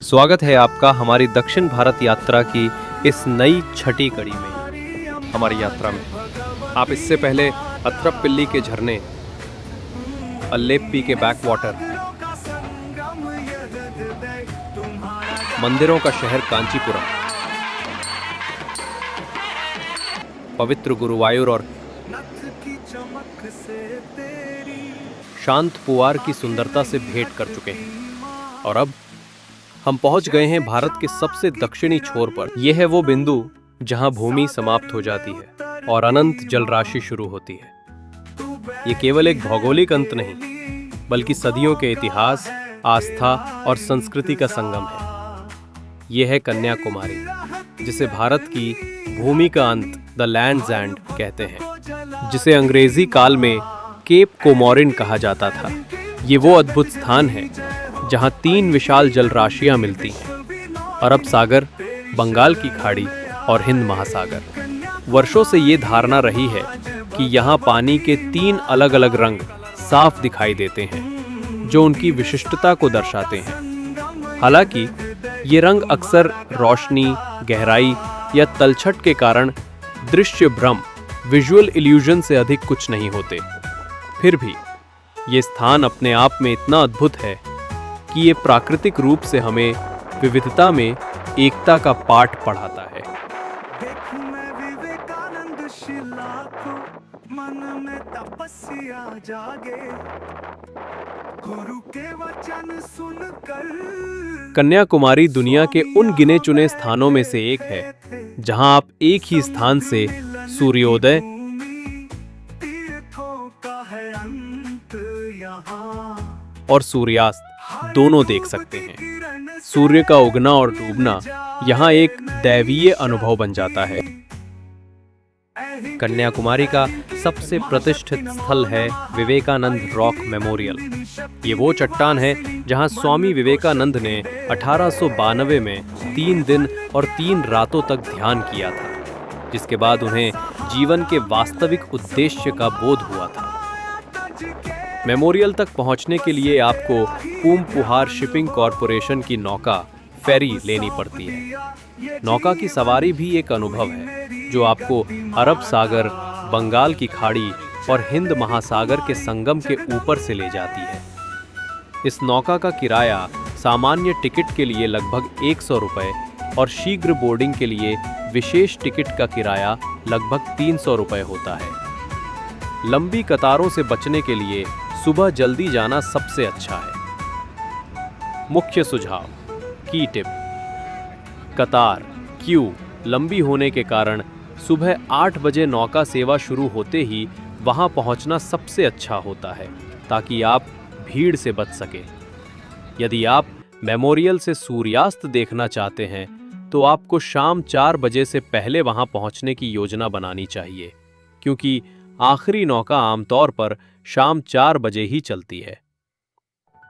स्वागत है आपका हमारी दक्षिण भारत यात्रा की इस नई छठी कड़ी में। हमारी यात्रा में आप इससे पहले अत्रप्पिल्ली के झरने, अल्लेप्पी के बैकवाटर, मंदिरों का शहर कांचीपुरम, पवित्र गुरुवायूर और शांत पुआर की सुंदरता से भेंट कर चुके हैं और अब हम पहुंच गए हैं भारत के सबसे दक्षिणी छोर पर। यह है वो बिंदु जहां भूमि समाप्त हो जाती है और अनंत जलराशि शुरू होती है। ये केवल एक भौगोलिक अंत नहीं, बल्कि सदियों के इतिहास, आस्था और संस्कृति का संगम है। यह है कन्याकुमारी, जिसे भारत की भूमि का अंत, द लैंड्स एंड कहते हैं, जिसे अंग्रेजी काल में केप कोमोरिन कहा जाता था। ये वो अद्भुत स्थान है जहां 3 विशाल जलराशियां मिलती हैं, अरब सागर, बंगाल की खाड़ी और हिंद महासागर। वर्षों से ये धारणा रही है कि यहाँ पानी के 3 अलग अलग रंग साफ दिखाई देते हैं, जो उनकी विशिष्टता को दर्शाते हैं। हालांकि ये रंग अक्सर रोशनी, गहराई या तलछट के कारण दृश्य भ्रम, विजुअल इल्यूजन से अधिक कुछ नहीं होते। फिर भी ये स्थान अपने आप में इतना अद्भुत है कि ये प्राकृतिक रूप से हमें विविधता में एकता का पाठ पढ़ाता है। कन्याकुमारी दुनिया के उन गिने चुने स्थानों में से एक है जहां आप एक ही स्थान से सूर्योदय और सूर्यास्त दोनों देख सकते हैं। सूर्य का उगना और डूबना यहाँ एक दैवीय अनुभव बन जाता है। कन्याकुमारी का सबसे प्रतिष्ठित स्थल है विवेकानंद रॉक मेमोरियल। ये वो चट्टान है जहाँ स्वामी विवेकानंद ने 1892 में 3 दिन और 3 रातों तक ध्यान किया था, जिसके बाद उन्हें जीवन के वास्तविक उद्देश्य का बोध हुआ था। मेमोरियल तक पहुंचने के लिए आपको पूमपुहार शिपिंग कॉरपोरेशन की नौका फेरी लेनी पड़ती है। नौका की सवारी भी एक अनुभव है जो आपको अरब सागर, बंगाल की खाड़ी और हिंद महासागर के संगम के ऊपर से ले जाती है। इस नौका का किराया सामान्य टिकट के लिए लगभग 100 रुपये और शीघ्र बोर्डिंग के लिए विशेष टिकट का किराया लगभग 300 रुपये होता है। लंबी कतारों से बचने के लिए सुबह जल्दी जाना सबसे अच्छा है। मुख्य सुझाव, की टिप: कतार क्यू लंबी होने के कारण सुबह 8 बजे नौका सेवा शुरू होते ही वहां पहुंचना सबसे अच्छा होता है, ताकि आप भीड़ से बच सके। यदि आप मेमोरियल से सूर्यास्त देखना चाहते हैं तो आपको शाम 4 बजे से पहले वहां पहुंचने की योजना बनानी चाहिए, क्योंकि आखिरी नौका आमतौर पर शाम 4 बजे ही चलती है।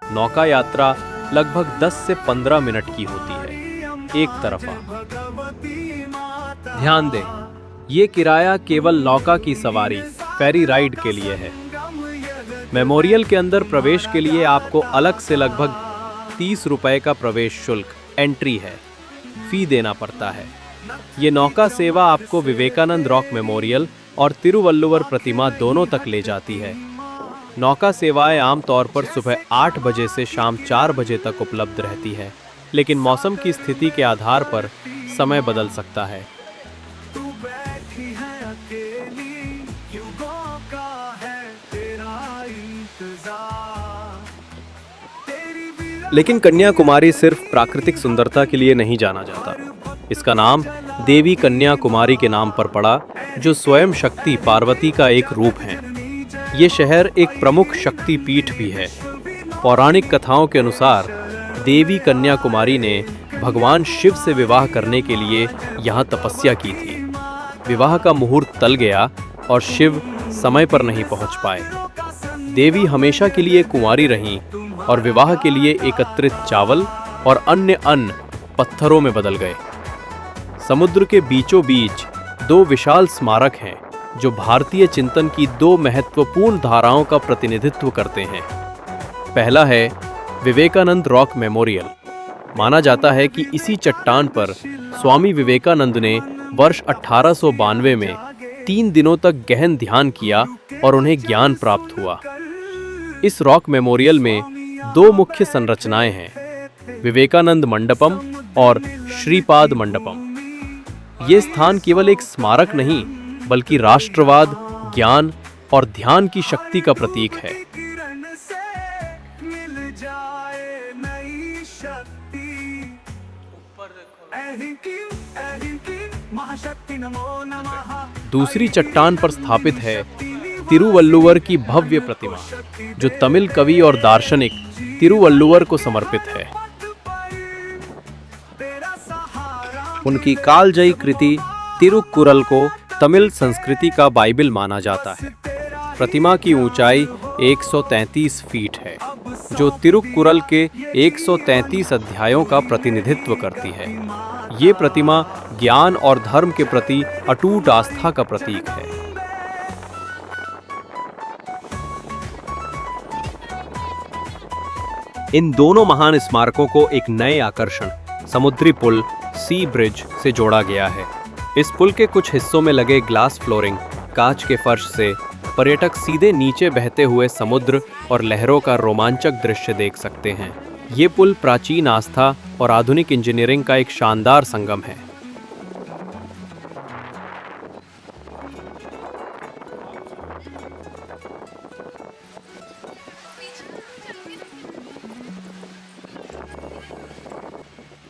नौका यात्रा लगभग 10 से 15 मिनट की होती है, एक तरफा। ध्यान दें, ये किराया केवल नौका की सवारी, फेरी राइड के लिए है। मेमोरियल के अंदर प्रवेश के लिए आपको अलग से लगभग 30 रुपये का प्रवेश शुल्क, एंट्री है, फी देना पड़ता है। ये नौका सेवा आपको विवेकानंद रॉक मेमोरियल और तिरुवल्लुवर प्रतिमा दोनों तक ले जाती है। नौका सेवाएं आमतौर पर सुबह 8 बजे से शाम 4 बजे तक उपलब्ध रहती है, लेकिन मौसम की स्थिति के आधार पर समय बदल सकता है। लेकिन कन्याकुमारी सिर्फ प्राकृतिक सुंदरता के लिए नहीं जाना जाता। इसका नाम देवी कन्याकुमारी के नाम पर पड़ा, जो स्वयं शक्ति पार्वती का एक रूप है। ये शहर एक प्रमुख शक्ति पीठ भी है। पौराणिक कथाओं के अनुसार देवी कन्याकुमारी ने भगवान शिव से विवाह करने के लिए यहाँ तपस्या की थी। विवाह का मुहूर्त टल गया और शिव समय पर नहीं पहुँच पाए। देवी हमेशा के लिए कुंवारी रहीं और विवाह के लिए एकत्रित चावल और अन्य अन्न पत्थरों में बदल गए। समुद्र के बीचों बीच 2 विशाल स्मारक हैं जो भारतीय चिंतन की 2 महत्वपूर्ण धाराओं का प्रतिनिधित्व करते हैं। पहला है विवेकानंद रॉक मेमोरियल, माना जाता है कि इसी चट्टान पर स्वामी विवेकानंद ने वर्ष 1892 में 3 दिनों तक गहन ध्यान किया और उन्हें ज्ञान प्राप्त हुआ। इस रॉक मेमोरियल में 2 मुख्य संरचनाएं हैं, विवेकानंद मंडपम और श्रीपाद मंडपम। ये स्थान केवल एक स्मारक नहीं, बल्कि राष्ट्रवाद, ज्ञान और ध्यान की शक्ति का प्रतीक है। दूसरी चट्टान पर स्थापित है तिरुवल्लुवर की भव्य प्रतिमा, जो तमिल कवि और दार्शनिक तिरुवल्लुवर को समर्पित है। उनकी कालजयी कृति तिरुक्कुरल को तमिल संस्कृति का बाइबिल माना जाता है। प्रतिमा की ऊंचाई 133 फीट है, जो तिरुक्कुरल के 133 अध्यायों का प्रतिनिधित्व करती है। ये प्रतिमा ज्ञान और धर्म के प्रति अटूट आस्था का प्रतीक है। इन दोनों महान स्मारकों को एक नए आकर्षण, समुद्री पुल सी ब्रिज से जोड़ा गया है। इस पुल के कुछ हिस्सों में लगे ग्लास फ्लोरिंग, कांच के फर्श से पर्यटक सीधे नीचे बहते हुए समुद्र और लहरों का रोमांचक दृश्य देख सकते हैं। ये पुल प्राचीन आस्था और आधुनिक इंजीनियरिंग का एक शानदार संगम है।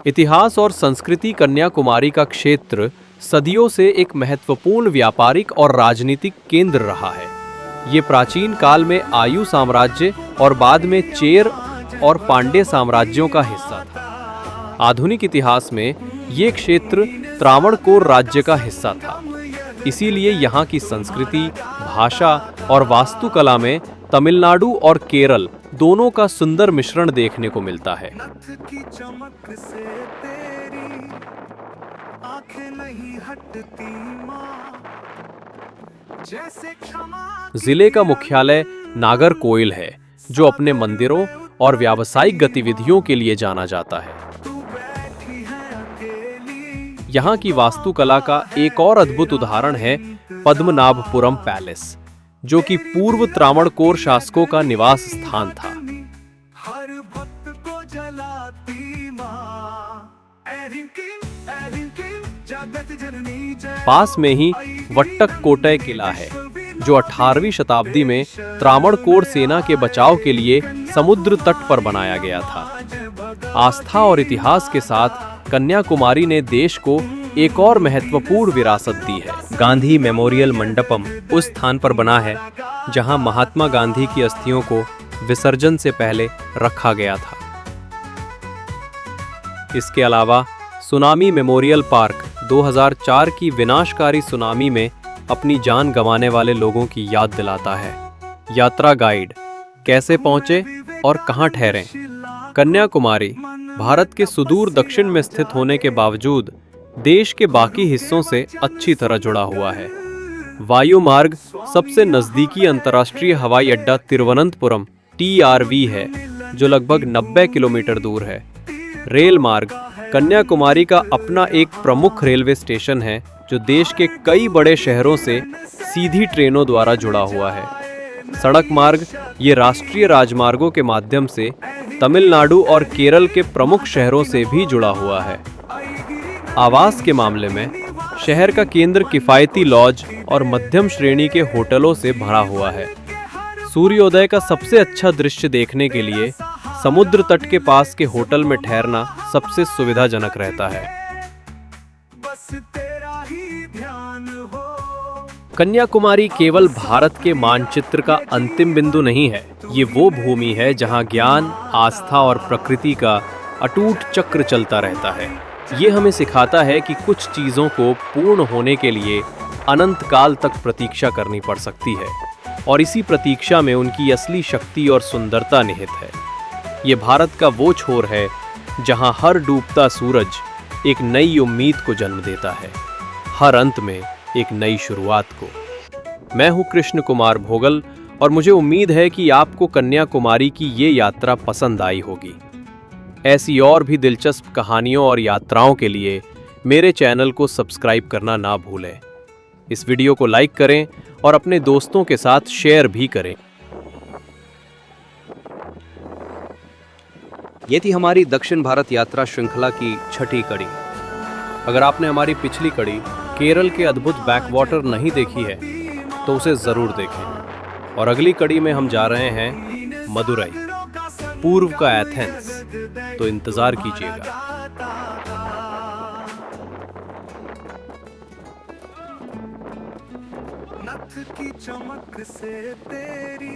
इतिहास और संस्कृति कन्याकुमारी का क्षेत्र सदियों से एक महत्वपूर्ण व्यापारिक और राजनीतिक केंद्र रहा है। ये प्राचीन काल में आयु साम्राज्य और बाद में चेर और पांड्य साम्राज्यों का हिस्सा था। आधुनिक इतिहास में ये क्षेत्र त्रावणकोर राज्य का हिस्सा था। इसीलिए यहाँ की संस्कृति, भाषा और वास्तुकला में तमिलनाडु और केरल दोनों का सुंदर मिश्रण देखने को मिलता है। जिले का मुख्यालय नागरकोइल है, जो अपने मंदिरों और व्यावसायिक गतिविधियों के लिए जाना जाता है। यहाँ की वास्तुकला का एक और अद्भुत उदाहरण है पद्मनाभपुरम पैलेस, जो कि पूर्व त्रावणकोर शासकों का निवास स्थान था। पास में ही वट्टक्कोटय किला है, जो 18वीं शताब्दी में त्रावणकोर सेना के बचाव के लिए समुद्र तट पर बनाया गया था। आस्था और इतिहास के साथ कन्याकुमारी ने देश को एक और महत्वपूर्ण विरासत दी है। गांधी मेमोरियल मंडपम उस स्थान पर बना है जहां महात्मा गांधी की अस्थियों को विसर्जन से पहले रखा गया था। इसके अलावा सुनामी मेमोरियल पार्क 2004 की विनाशकारी सुनामी में अपनी जान गंवाने वाले लोगों की याद दिलाता है। यात्रा गाइड, कैसे पहुंचे और कहां ठहरें। कन्याकुमारी भारत के सुदूर दक्षिण में स्थित होने के बावजूद देश के बाकी हिस्सों से अच्छी तरह जुड़ा हुआ है। वायु मार्ग सबसे नजदीकी अंतर्राष्ट्रीय हवाई अड्डा तिरुवनंतपुरम TRV है, जो लगभग 90 किलोमीटर दूर है। रेल मार्ग कन्याकुमारी का अपना एक प्रमुख रेलवे स्टेशन है, जो देश के कई बड़े शहरों से सीधी ट्रेनों द्वारा जुड़ा हुआ है। सड़क मार्ग ये राष्ट्रीय राजमार्गों के माध्यम से तमिलनाडु और केरल के प्रमुख शहरों से भी जुड़ा हुआ है। आवास के मामले में शहर का केंद्र किफ़ायती लॉज और मध्यम श्रेणी के होटलों से भरा हुआ है। सूर्योदय का सबसे अच्छा दृश्य देखने के लिए समुद्र तट के पास के होटल में ठहरना सबसे सुविधाजनक रहता है। कन्याकुमारी केवल भारत के मानचित्र का अंतिम बिंदु नहीं है। ये वो भूमि है जहां ज्ञान, आस्था और प्रकृति का अटूट चक्र चलता रहता है। ये हमें सिखाता है कि कुछ चीज़ों को पूर्ण होने के लिए अनंत काल तक प्रतीक्षा करनी पड़ सकती है, और इसी प्रतीक्षा में उनकी असली शक्ति और सुंदरता निहित है। ये भारत का वो छोर है जहां हर डूबता सूरज एक नई उम्मीद को जन्म देता है, हर अंत में एक नई शुरुआत को। मैं हूं कृष्ण कुमार भोगल, और मुझे उम्मीद है कि आपको कन्याकुमारी की ये यात्रा पसंद आई होगी। ऐसी और भी दिलचस्प कहानियों और यात्राओं के लिए मेरे चैनल को सब्सक्राइब करना ना भूलें। इस वीडियो को लाइक करें और अपने दोस्तों के साथ शेयर भी करें। ये थी हमारी दक्षिण भारत यात्रा श्रृंखला की छठी कड़ी। अगर आपने हमारी पिछली कड़ी केरल के अद्भुत बैकवाटर नहीं देखी है तो उसे जरूर देखें। और अगली कड़ी में हम जा रहे हैं मदुरई, पूर्व का एथेंस, तो इंतजार कीजिएगा। नथ की चमक से तेरी